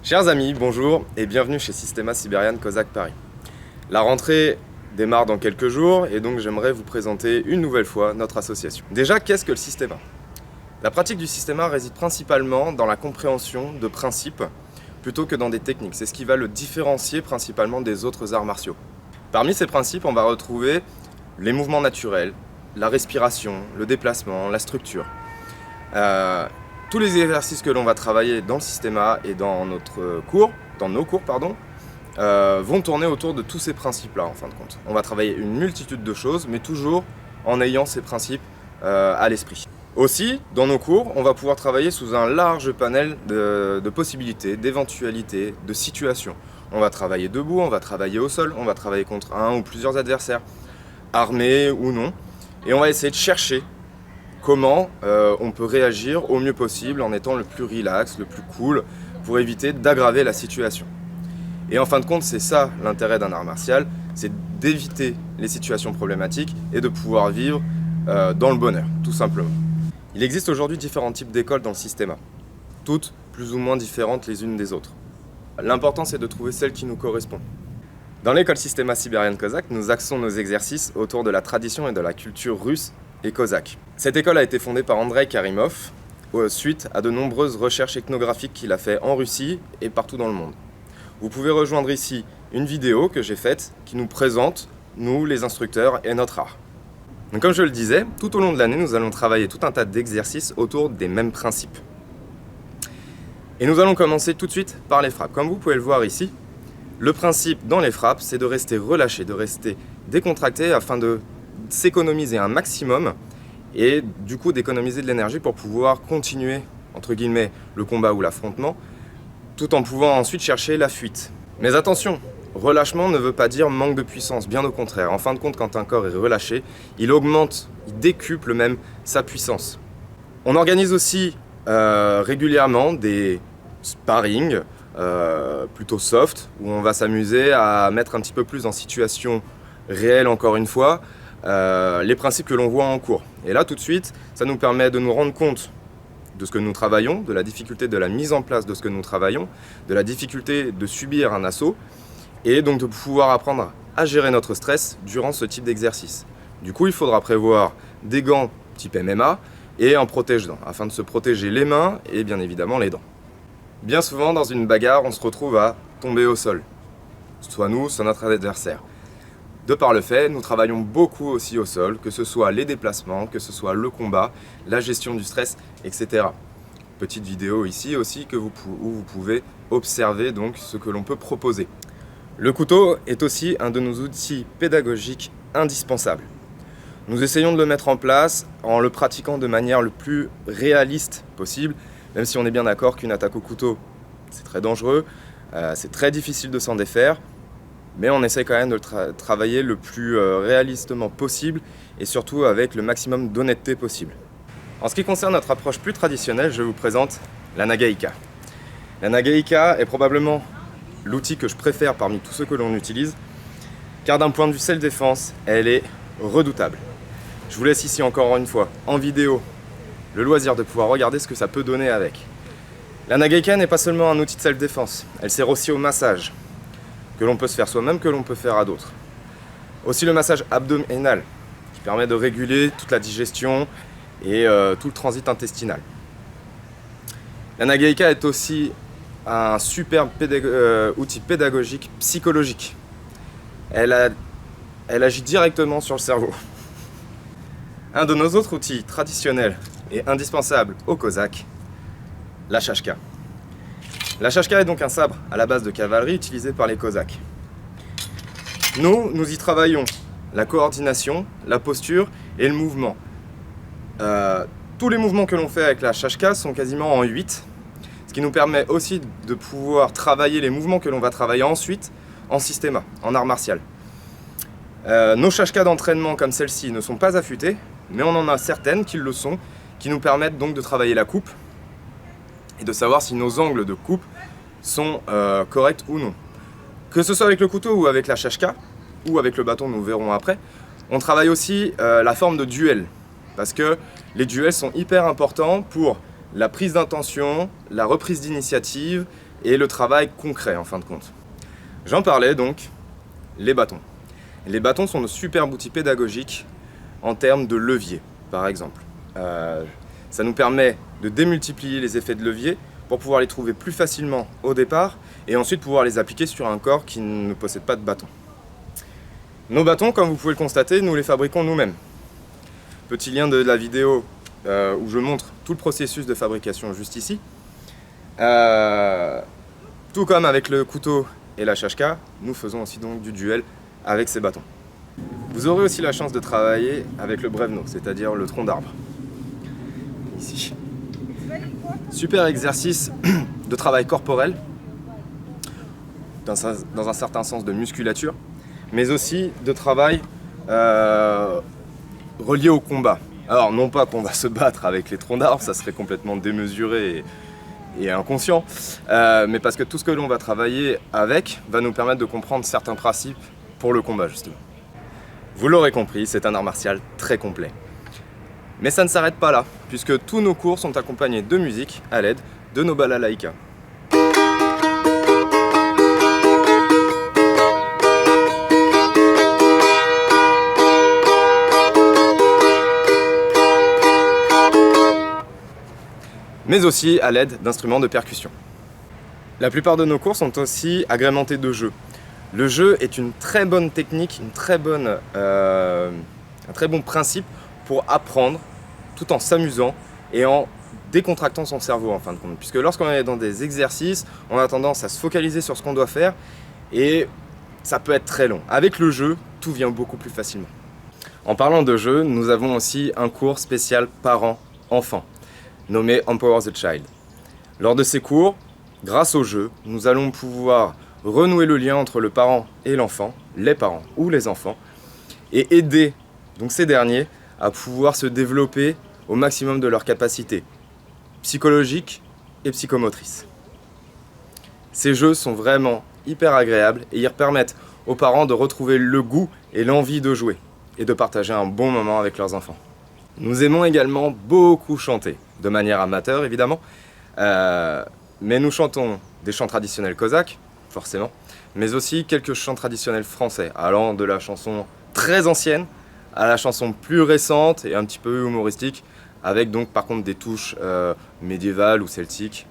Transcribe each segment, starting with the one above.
Chers amis, bonjour et bienvenue chez Systema Siberian Cosaque Paris. La rentrée démarre dans quelques jours et donc j'aimerais vous présenter une nouvelle fois notre association. Déjà, qu'est-ce que le Systema? La pratique du Systema réside principalement dans la compréhension de principes plutôt que dans des techniques. C'est ce qui va le différencier principalement des autres arts martiaux. Parmi ces principes, on va retrouver les mouvements naturels, la respiration, le déplacement, la structure. Tous les exercices que l'on va travailler dans le Systema et dans nos cours, vont tourner autour de tous ces principes-là en fin de compte. On va travailler une multitude de choses, mais toujours en ayant ces principes à l'esprit. Aussi, dans nos cours, on va pouvoir travailler sous un large panel de possibilités, d'éventualités, de situations. On va travailler debout, on va travailler au sol, on va travailler contre un ou plusieurs adversaires, armés ou non, et on va essayer de chercher comment on peut réagir au mieux possible en étant le plus relax, le plus cool, pour éviter d'aggraver la situation. Et en fin de compte, c'est ça l'intérêt d'un art martial, c'est d'éviter les situations problématiques et de pouvoir vivre dans le bonheur, tout simplement. Il existe aujourd'hui différents types d'écoles dans le Systema, toutes plus ou moins différentes les unes des autres. L'important, c'est de trouver celle qui nous correspond. Dans l'école Systema Siberian Cosaque, nous axons nos exercices autour de la tradition et de la culture russe et cosaque. Cette école a été fondée par Andrei Karimov suite à de nombreuses recherches ethnographiques qu'il a fait en Russie et partout dans le monde. Vous pouvez rejoindre ici une vidéo que j'ai faite qui nous présente, nous les instructeurs et notre art. Donc comme je le disais, tout au long de l'année, nous allons travailler tout un tas d'exercices autour des mêmes principes. Et nous allons commencer tout de suite par les frappes. Comme vous pouvez le voir ici, le principe dans les frappes, c'est de rester relâché, de rester décontracté afin de s'économiser un maximum et du coup d'économiser de l'énergie pour pouvoir continuer entre guillemets le combat ou l'affrontement tout en pouvant ensuite chercher la fuite. Mais attention, relâchement ne veut pas dire manque de puissance, bien au contraire. En fin de compte, quand un corps est relâché, il augmente, il décuple même sa puissance. On organise aussi régulièrement des sparring plutôt soft où on va s'amuser à mettre un petit peu plus en situation réelle encore une fois les principes que l'on voit en cours. Et là, tout de suite, ça nous permet de nous rendre compte de ce que nous travaillons, de la difficulté de la mise en place de ce que nous travaillons, de la difficulté de subir un assaut, et donc de pouvoir apprendre à gérer notre stress durant ce type d'exercice. Du coup, il faudra prévoir des gants type MMA et un protège-dents, afin de se protéger les mains et bien évidemment les dents. Bien souvent, dans une bagarre, on se retrouve à tomber au sol, soit nous, soit notre adversaire. De par le fait, nous travaillons beaucoup aussi au sol, que ce soit les déplacements, que ce soit le combat, la gestion du stress, etc. Petite vidéo ici aussi où vous pouvez observer donc ce que l'on peut proposer. Le couteau est aussi un de nos outils pédagogiques indispensables. Nous essayons de le mettre en place en le pratiquant de manière le plus réaliste possible, même si on est bien d'accord qu'une attaque au couteau, c'est très dangereux, c'est très difficile de s'en défaire. Mais on essaie quand même de le travailler le plus réalistement possible et surtout avec le maximum d'honnêteté possible. En ce qui concerne notre approche plus traditionnelle, je vous présente la Nagaïka. La Nagaïka est probablement l'outil que je préfère parmi tous ceux que l'on utilise, car d'un point de vue self-défense, elle est redoutable. Je vous laisse ici encore une fois, en vidéo, le loisir de pouvoir regarder ce que ça peut donner avec. La Nagaïka n'est pas seulement un outil de self-défense, elle sert aussi au massage, que l'on peut se faire soi-même, que l'on peut faire à d'autres. Aussi le massage abdominal, qui permet de réguler toute la digestion et tout le transit intestinal. La Nagaïka est aussi un superbe outil pédagogique psychologique. Elle agit directement sur le cerveau. Un de nos autres outils traditionnels et indispensables aux Cosaques, la Shashka. La Shashka est donc un sabre à la base de cavalerie utilisé par les Cosaques. Nous y travaillons la coordination, la posture et le mouvement. Tous les mouvements que l'on fait avec la Shashka sont quasiment en 8, ce qui nous permet aussi de pouvoir travailler les mouvements que l'on va travailler ensuite en Systema, en art martial. Nos Shashka d'entraînement comme celle-ci ne sont pas affûtées, mais on en a certaines qui le sont, qui nous permettent donc de travailler la coupe et de savoir si nos angles de coupe sont corrects ou non. Que ce soit avec le couteau ou avec la Shashka, ou avec le bâton, nous verrons après, on travaille aussi la forme de duel, parce que les duels sont hyper importants pour la prise d'intention, la reprise d'initiative et le travail concret en fin de compte. J'en parlais donc, les bâtons. Les bâtons sont de superbes outils pédagogiques en termes de levier, par exemple. Ça nous permet de démultiplier les effets de levier pour pouvoir les trouver plus facilement au départ et ensuite pouvoir les appliquer sur un corps qui ne possède pas de bâton. Nos bâtons, comme vous pouvez le constater, nous les fabriquons nous-mêmes. Petit lien de la vidéo où je montre tout le processus de fabrication juste ici. Tout comme avec le couteau et la shashka, nous faisons aussi donc du duel avec ces bâtons. Vous aurez aussi la chance de travailler avec le brevno, c'est-à-dire le tronc d'arbre. Ici. Super exercice de travail corporel, dans un certain sens de musculature, mais aussi de travail relié au combat. Alors non pas qu'on va se battre avec les troncs d'arbres, ça serait complètement démesuré et inconscient, mais parce que tout ce que l'on va travailler avec va nous permettre de comprendre certains principes pour le combat justement. Vous l'aurez compris, c'est un art martial très complet. Mais ça ne s'arrête pas là, puisque tous nos cours sont accompagnés de musique à l'aide de nos balalaïkas. Mais aussi à l'aide d'instruments de percussion. La plupart de nos cours sont aussi agrémentés de jeux. Le jeu est une très bonne technique, un très bon principe pour apprendre tout en s'amusant et en décontractant son cerveau en fin de compte. Puisque lorsqu'on est dans des exercices, on a tendance à se focaliser sur ce qu'on doit faire et ça peut être très long. Avec le jeu, tout vient beaucoup plus facilement. En parlant de jeu, nous avons aussi un cours spécial parents-enfants, nommé Empower the Child. Lors de ces cours, grâce au jeu, nous allons pouvoir renouer le lien entre le parent et l'enfant, les parents ou les enfants, et aider donc ces derniers à pouvoir se développer au maximum de leurs capacités psychologiques et psychomotrices. Ces jeux sont vraiment hyper agréables et ils permettent aux parents de retrouver le goût et l'envie de jouer et de partager un bon moment avec leurs enfants. Nous aimons également beaucoup chanter, de manière amateur évidemment, mais nous chantons des chants traditionnels cosaques, forcément, mais aussi quelques chants traditionnels français, allant de la chanson très ancienne à la chanson plus récente et un petit peu humoristique, avec donc par contre des touches médiévales ou celtiques,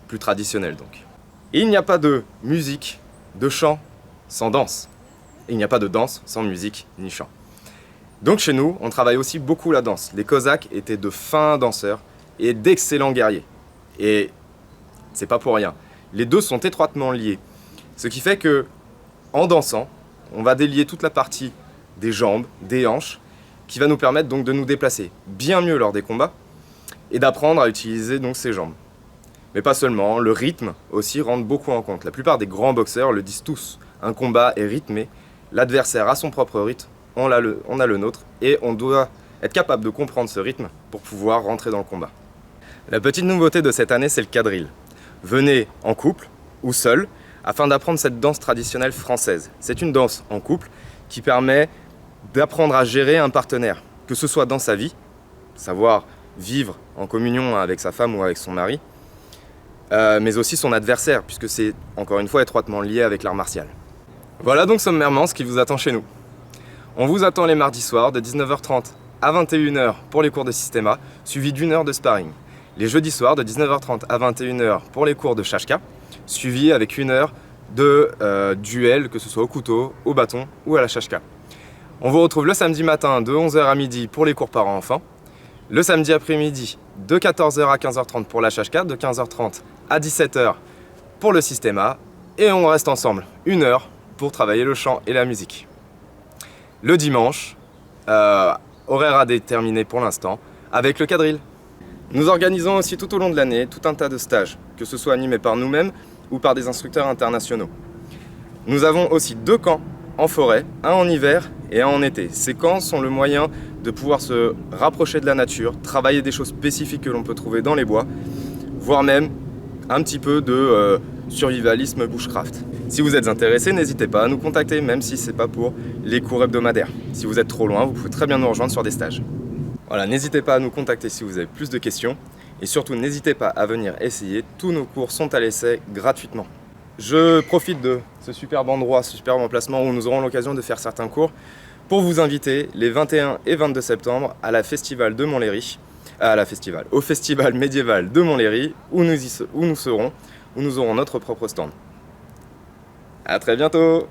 plus traditionnelles donc. Et il n'y a pas de musique, de chant sans danse. Et il n'y a pas de danse sans musique ni chant. Donc chez nous, on travaille aussi beaucoup la danse. Les Cosaques étaient de fins danseurs et d'excellents guerriers. Et c'est pas pour rien. Les deux sont étroitement liés. Ce qui fait que, en dansant, on va délier toute la partie des jambes, des hanches, qui va nous permettre donc de nous déplacer bien mieux lors des combats et d'apprendre à utiliser donc ces jambes. Mais pas seulement, le rythme aussi rentre beaucoup en compte. La plupart des grands boxeurs le disent tous. Un combat est rythmé, l'adversaire a son propre rythme, on a le nôtre et on doit être capable de comprendre ce rythme pour pouvoir rentrer dans le combat. La petite nouveauté de cette année, c'est le quadrille. Venez en couple ou seul afin d'apprendre cette danse traditionnelle française. C'est une danse en couple qui permet d'apprendre à gérer un partenaire, que ce soit dans sa vie, savoir vivre en communion avec sa femme ou avec son mari, mais aussi son adversaire, puisque c'est encore une fois étroitement lié avec l'art martial. Voilà donc sommairement ce qui vous attend chez nous. On vous attend les mardis soirs de 19h30 à 21h pour les cours de Systema, suivi d'une heure de sparring. Les jeudis soirs de 19h30 à 21h pour les cours de Shashka, suivi avec une heure de duel, que ce soit au couteau, au bâton ou à la Shashka. On vous retrouve le samedi matin de 11h à midi pour les cours parents-enfants, le samedi après-midi de 14h à 15h30 pour la Shashka, de 15h30 à 17h pour le Systema, et on reste ensemble une heure pour travailler le chant et la musique. Le dimanche, horaire à déterminer pour l'instant, avec le quadrille. Nous organisons aussi tout au long de l'année tout un tas de stages, que ce soit animés par nous-mêmes ou par des instructeurs internationaux. Nous avons aussi 2 camps en forêt, un en hiver et un en été. Ces camps sont le moyen de pouvoir se rapprocher de la nature, travailler des choses spécifiques que l'on peut trouver dans les bois, voire même un petit peu de survivalisme bushcraft. Si vous êtes intéressé, n'hésitez pas à nous contacter, même si ce n'est pas pour les cours hebdomadaires. Si vous êtes trop loin, vous pouvez très bien nous rejoindre sur des stages. Voilà, n'hésitez pas à nous contacter si vous avez plus de questions. Et surtout, n'hésitez pas à venir essayer, tous nos cours sont à l'essai gratuitement. Je profite de ce superbe endroit, ce superbe emplacement où nous aurons l'occasion de faire certains cours pour vous inviter les 21 et 22 septembre à la festival de Montlhéry, au festival médiéval de Montlhéry où nous serons, où nous aurons notre propre stand. À très bientôt!